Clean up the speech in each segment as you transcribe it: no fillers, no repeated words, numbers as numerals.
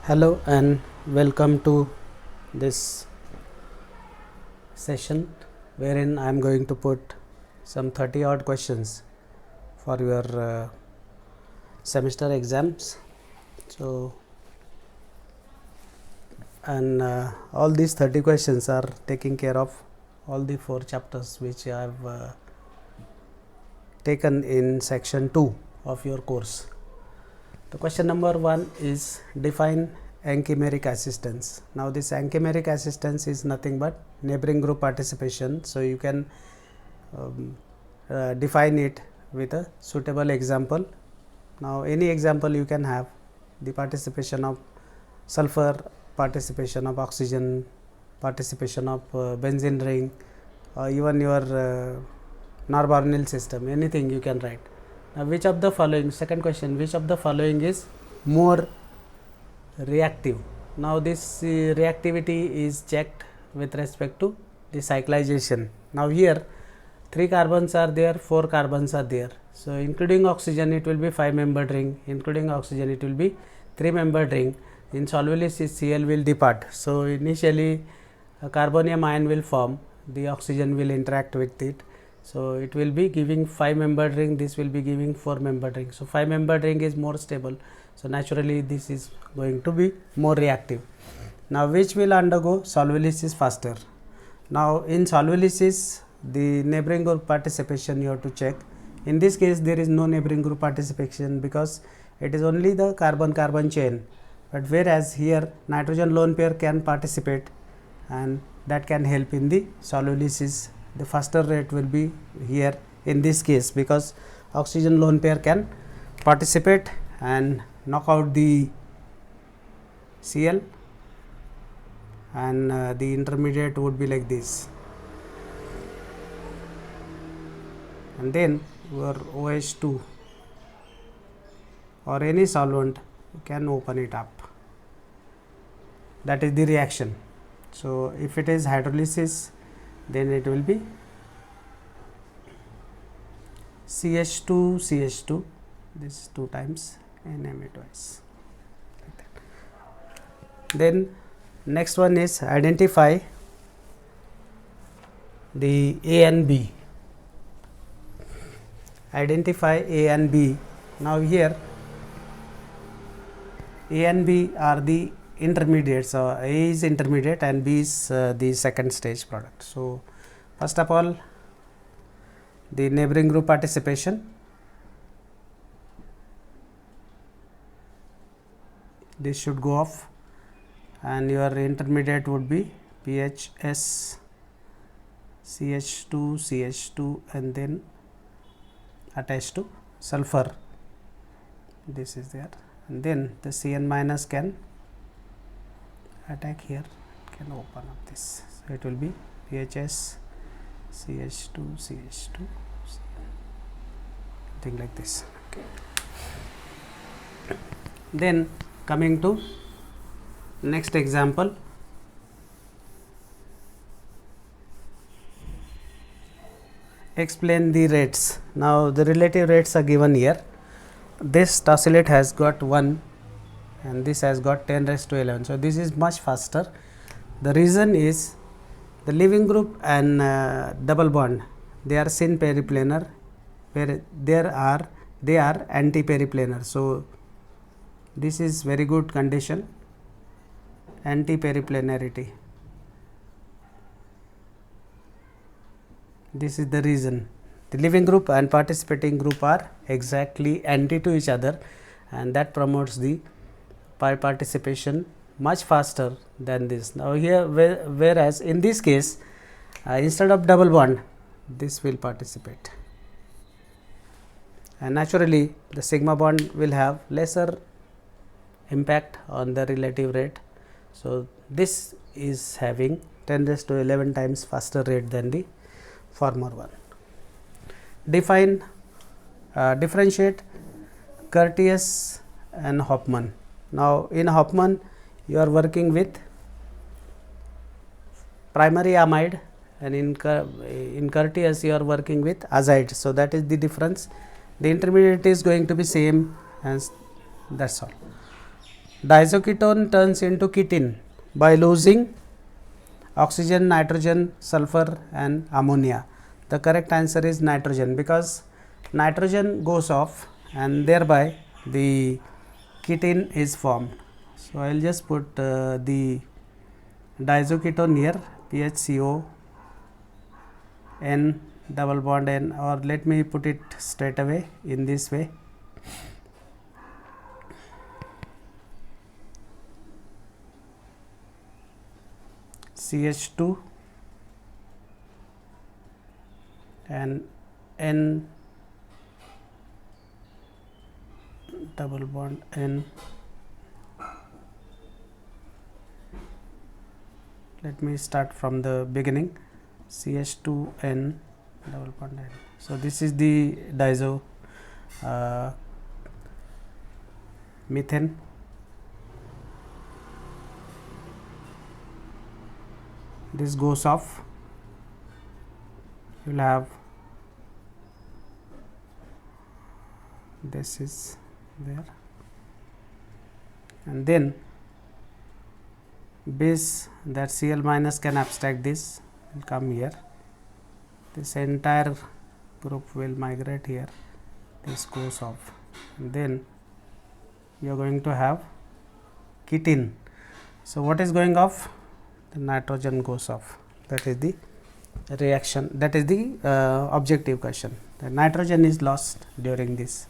Hello and welcome to this session wherein I am going to put some 30 odd questions for your semester exams. So, and all these 30 questions are taking care of all the 4 chapters which I have taken in section 2 of your course. The question number 1 is define anchimeric assistance. Now this anchimeric assistance is nothing but neighboring group participation. So you can define it with a suitable example. Now any example you can have: the participation of sulfur, participation of oxygen, participation of benzene ring, or even your Narbonell system, anything you can write. Now which of the following, second question, which of the following is more reactive? Now this reactivity is checked with respect to the cyclization. Now here 3 carbons are there, 4 carbons are there. So including oxygen it will be 5-membered ring, including oxygen it will be 3-membered ring. In solubility Cl will depart. So initially a carbonium ion will form, the oxygen will interact with it. So it will be giving 5-membered ring, this will be giving 4-membered ring. So 5-membered ring is more stable. So naturally this is going to be more reactive. Now which will undergo solubilisis faster? Now in solubilisis the neighboring group participation you have to check. In this case there is no neighboring group participation because it is only the carbon-carbon chain. But whereas here nitrogen lone pair can participate and that can help in the solubilisis. The faster rate will be here in this case because oxygen lone pair can participate and knock out the Cl, and the intermediate would be like this, and then your OH2 or any solvent you can open it up. That is the reaction. So if it is hydrolysis, then it will be CH2 CH2, this is 2 times NMA twice, like that. Then next one is identify the A and B. Identify A and B. Now here A and B are the intermediates. A is intermediate and B is the second stage product. So first of all, the neighboring group participation, this should go off, and your intermediate would be PHS CH2 CH2 and then attached to sulfur, this is there, and then the Cn minus can attack here, can open up this. So it will be PHS CH2 CH2 something like this. Okay. Then coming to next example, explain the rates. Now the relative rates are given here. This tosylate has got 1 and this has got 10 raised to 11. So this is much faster. The reason is the leaving group and double bond, they are syn periplanar, where they are anti periplanar. So this is very good condition, anti periplanarity. This is the reason. The leaving group and participating group are exactly anti to each other, and that promotes the participation much faster than this. Now here whereas in this case instead of double bond this will participate, and naturally the sigma bond will have lesser impact on the relative rate. So this is having 10 raised to 11 times faster rate than the former one. Define differentiate Curtius and Hofmann. Now in Hofmann you are working with primary amide, and in Curtius you are working with azide. So that is the difference. The intermediate is going to be same, as that's all. Diazoketone turns into ketene by losing oxygen, nitrogen, sulfur and ammonia. The correct answer is nitrogen, because nitrogen goes off and thereby the ketene is formed. So, I will just put the diazoketone here, PHCO N double bond N, or let me put it straight away in this way. CH2 and N double bond N. Let me start from the beginning. CH2N double bond N. So, this is the diazo methane. This goes off, you will have this is there, and then base, that Cl minus can abstract this, will come here, this entire group will migrate here, this goes off, and then you are going to have ketene. So, what is going off? The nitrogen goes off. That is the reaction, that is the objective question. The nitrogen is lost during this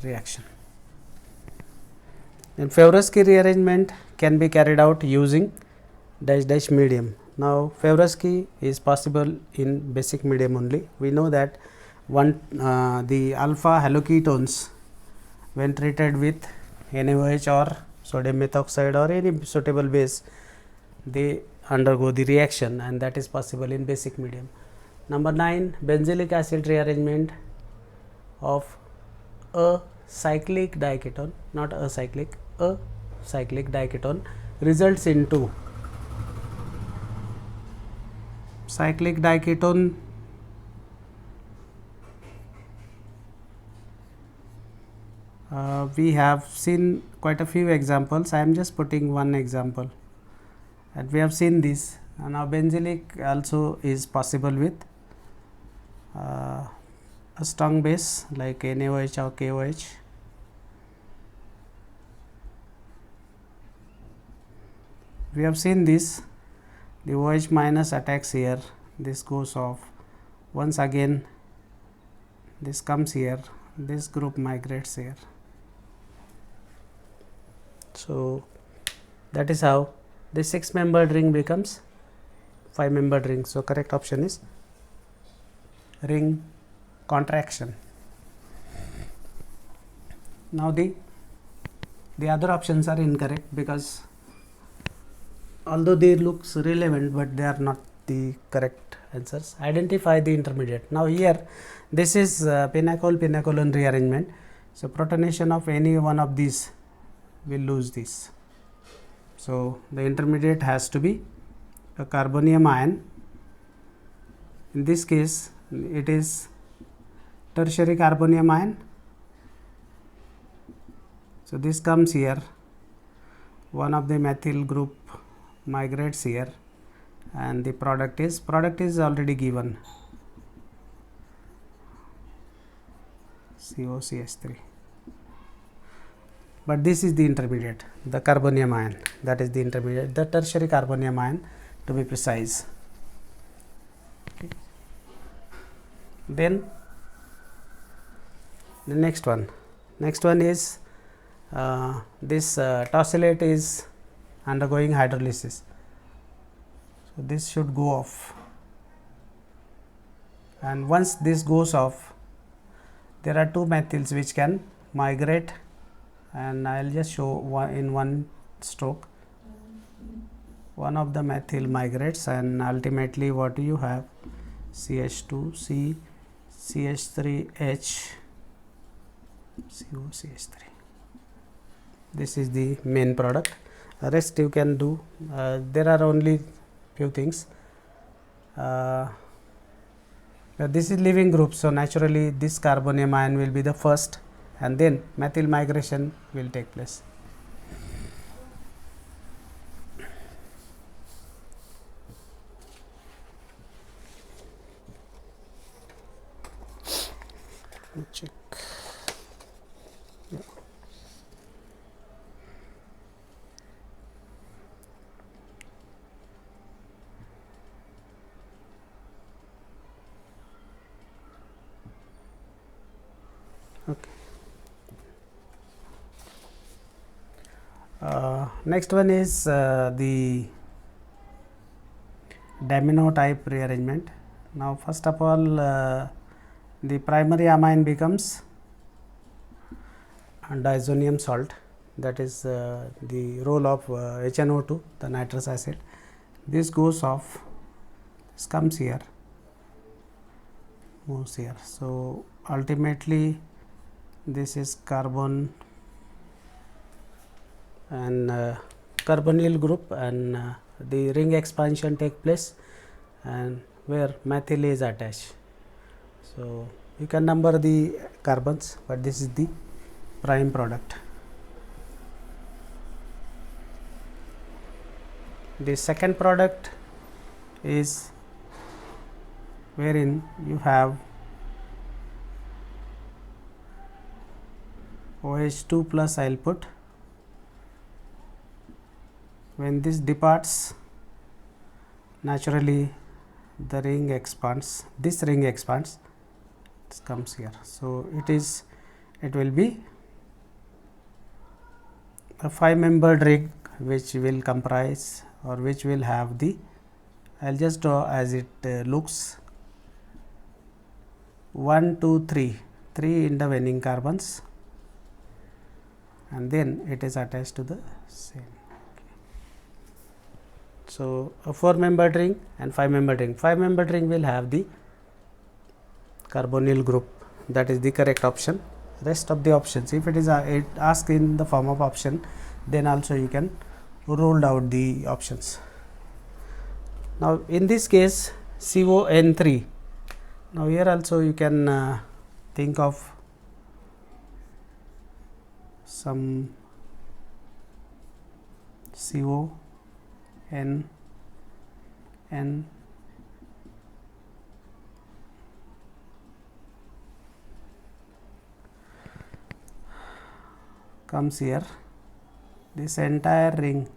reaction. Then Favorsky rearrangement can be carried out using dash dash medium. Now, Favorsky is possible in basic medium only. We know that the alpha haloketones, when treated with NaOH or sodium methoxide or any suitable base, they undergo the reaction, and that is possible in basic medium. Number 9, benzylic acid rearrangement of a cyclic diketone, not acyclic, a cyclic diketone results into cyclic diketone we have seen quite a few examples. I am just putting one example, and we have seen this. And now benzylic also is possible with a strong base like NaOH or KOH. We have seen this, the OH minus attacks here, this goes off, once again this comes here, this group migrates here. So, that is how this 6-membered ring becomes 5-membered ring. So, correct option is ring contraction. Now, the other options are incorrect, because although they looks relevant, but they are not the correct answers. Identify the intermediate. Now, here this is pinacol-pinacolone rearrangement. So, protonation of any one of these will lose this. So, the intermediate has to be a carbonium ion. In this case, it is tertiary carbonium ion. So, this comes here, one of the methyl group migrates here, and the product is already given, COCH3. But this is the intermediate, the carbonium ion, that is the intermediate, the tertiary carbonium ion to be precise. Okay. Then the next one is this tosylate is undergoing hydrolysis. So, this should go off, and once this goes off, there are 2 methyls which can migrate, and I will just show in one stroke. One of the methyl migrates, and ultimately what you have, CH2C, CH3H, COCH3. This is the main product. Rest you can do. There are only few things. This is leaving group, so naturally this carbonium ion will be the first, and then methyl migration will take place. check. Yeah. Okay. Next one is the Domino type rearrangement. Now first of all, the primary amine becomes diazonium salt, that is the role of HNO2, the nitrous acid. This goes off, this comes here, moves here. So ultimately this is carbon and carbonyl group, and the ring expansion take place, and where methyl is attached. So you can number the carbons, but this is the prime product. The second product is wherein you have OH2 plus I will put. When this departs, naturally the ring expands, this ring expands, this comes here. So it will be a 5-membered ring which will comprise, or which will have the, I will just draw as it looks, 1, 2, 3, 3 intervening carbons, and then it is attached to the same. So a 4-membered ring and 5-membered ring. 5-membered ring will have the carbonyl group, that is the correct option. Rest of the options, if it is it asked in the form of option, then also you can rule out the options. Now in this case CON3. Now here also you can think of some CO N comes here, this entire ring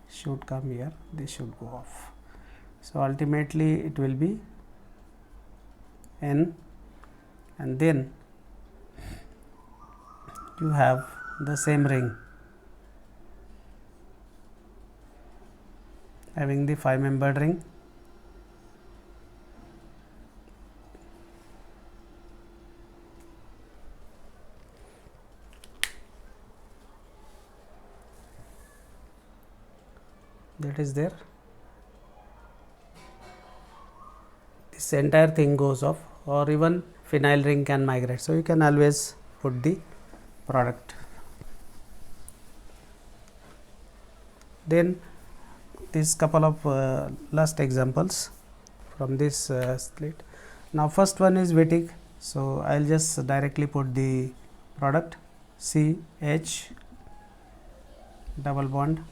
should come here, this should go off. So ultimately it will be N, and then you have the same ring having the 5-membered ring. That is there. This entire thing goes off, or even phenyl ring can migrate. So you can always put the product. Then this couple of last examples from this split. Now first one is Wittig, so I will just directly put the product, CH double bond.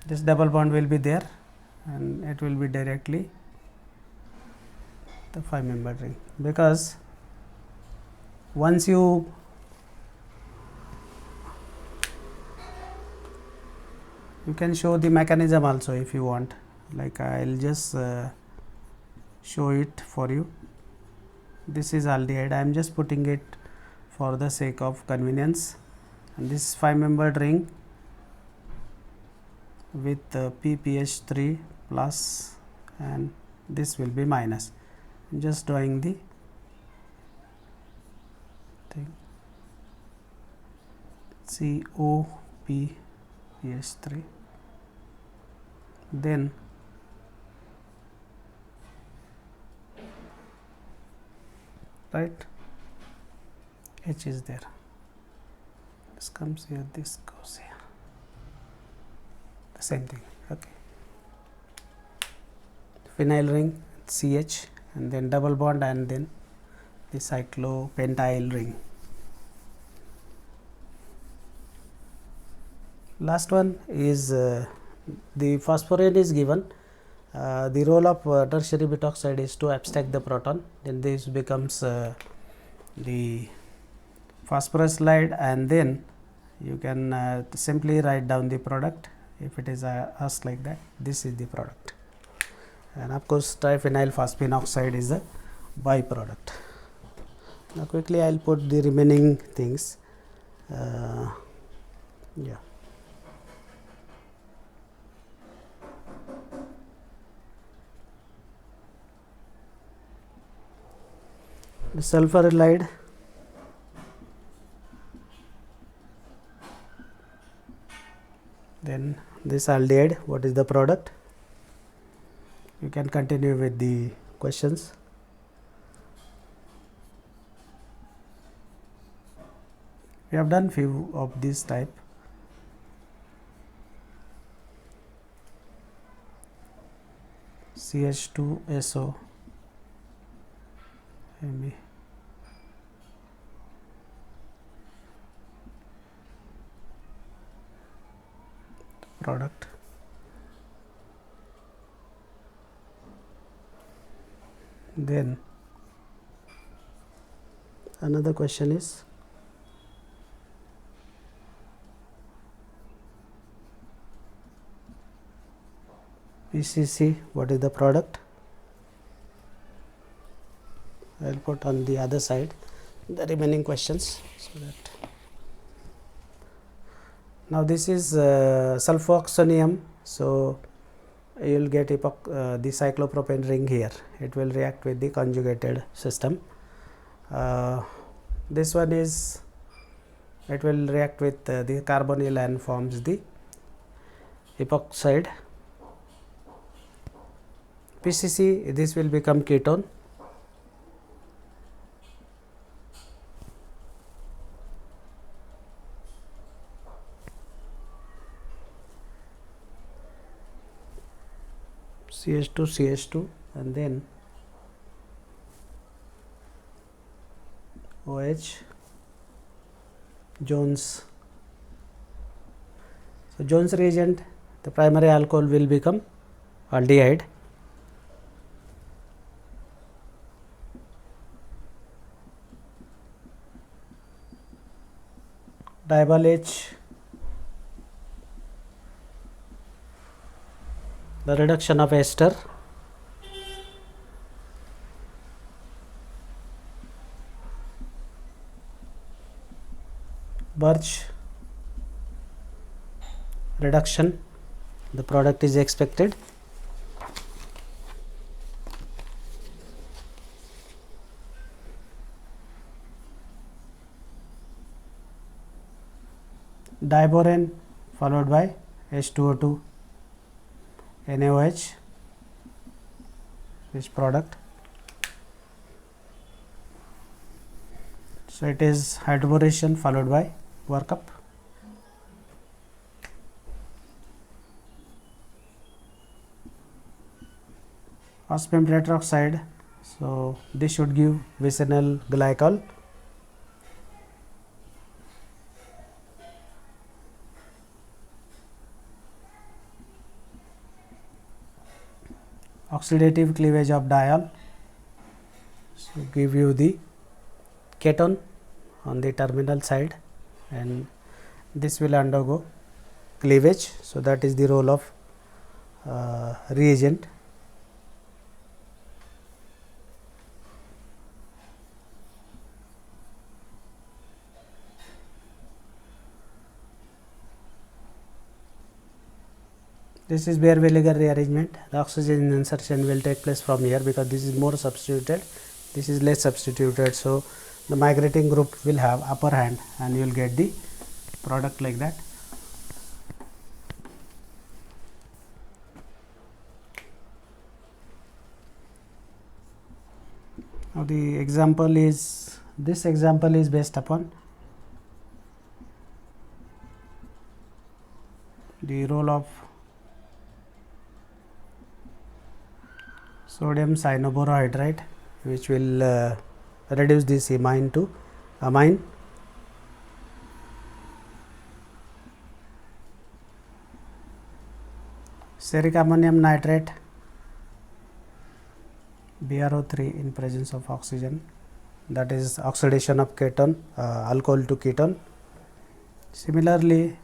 This double bond will be there, and it will be directly the 5-membered ring, because once you can show the mechanism also if you want, like I will just show it for you. This is aldehyde, I am just putting it for the sake of convenience, and this 5-membered ring with PPH3 plus, and this will be minus. I am just drawing the thing, COPPH3, then right, H is there, this comes here, this goes here, the same thing. Okay, phenyl ring CH, and then double bond, and then the cyclopentyl ring. Last one is the phosphorane is given, The role of tertiary bit oxide is to abstract the proton. Then this becomes the phosphorus slide, and then you can simply write down the product. If it is asked like that, this is the product, and of course triphenyl phosphine oxide is a byproduct. Now quickly I will put the remaining things. Yeah. The sulfur halide, then this aldehyde, what is the product? You can continue with the questions. We have done few of this type. CH2SO Me. Product. Then another question is PCC, what is the product? I will put on the other side the remaining questions. So that now this is sulfoxonium. So you will get the cyclopropane ring here. It will react with the conjugated system. This one is, it will react with the carbonyl and forms the epoxide. PCC, this will become ketone. CH2 and then OH, Jones. So Jones reagent, the primary alcohol will become aldehyde. Diol H, the reduction of ester. Birch, reduction, the product is expected. Diborane followed by H2O2, NaOH, this product. So it is hydroboration followed by workup. Osmium tetroxide, so this should give vicinal glycol. Oxidative cleavage of diol, so give you the ketone on the terminal side, and this will undergo cleavage. So that is the role of reagent. This is Beer-Williger rearrangement. The oxygen insertion will take place from here because this is more substituted, this is less substituted. So the migrating group will have upper hand and you will get the product like that. Now the example is, this example is based upon the role of sodium cyanoborohydride, which will reduce this amine to amine. Ferric ammonium nitrate BrO3 in presence of oxygen, that is oxidation of ketone, alcohol to ketone. Similarly,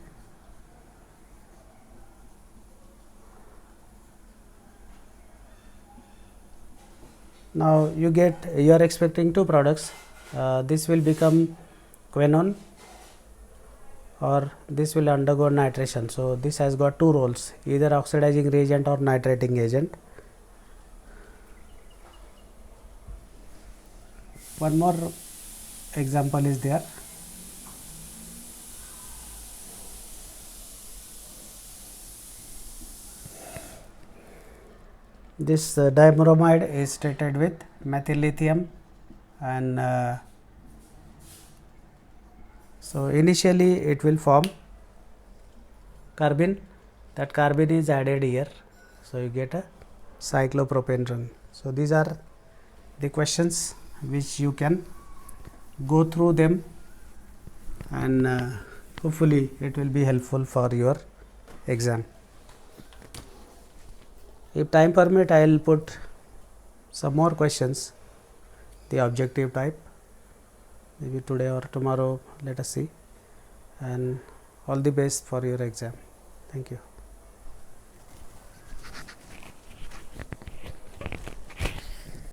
now you are expecting two products. This will become quinone or this will undergo nitration. So this has got two roles, either oxidizing reagent or nitrating agent. One more example is there. This dibromide is treated with methyl lithium, and so initially it will form carbene. That carbene is added here, so you get a cyclopropane ring. So these are the questions which you can go through them, and hopefully it will be helpful for your exam. If time permit, I will put some more questions, the objective type, maybe today or tomorrow, let us see, and all the best for your exam. Thank you.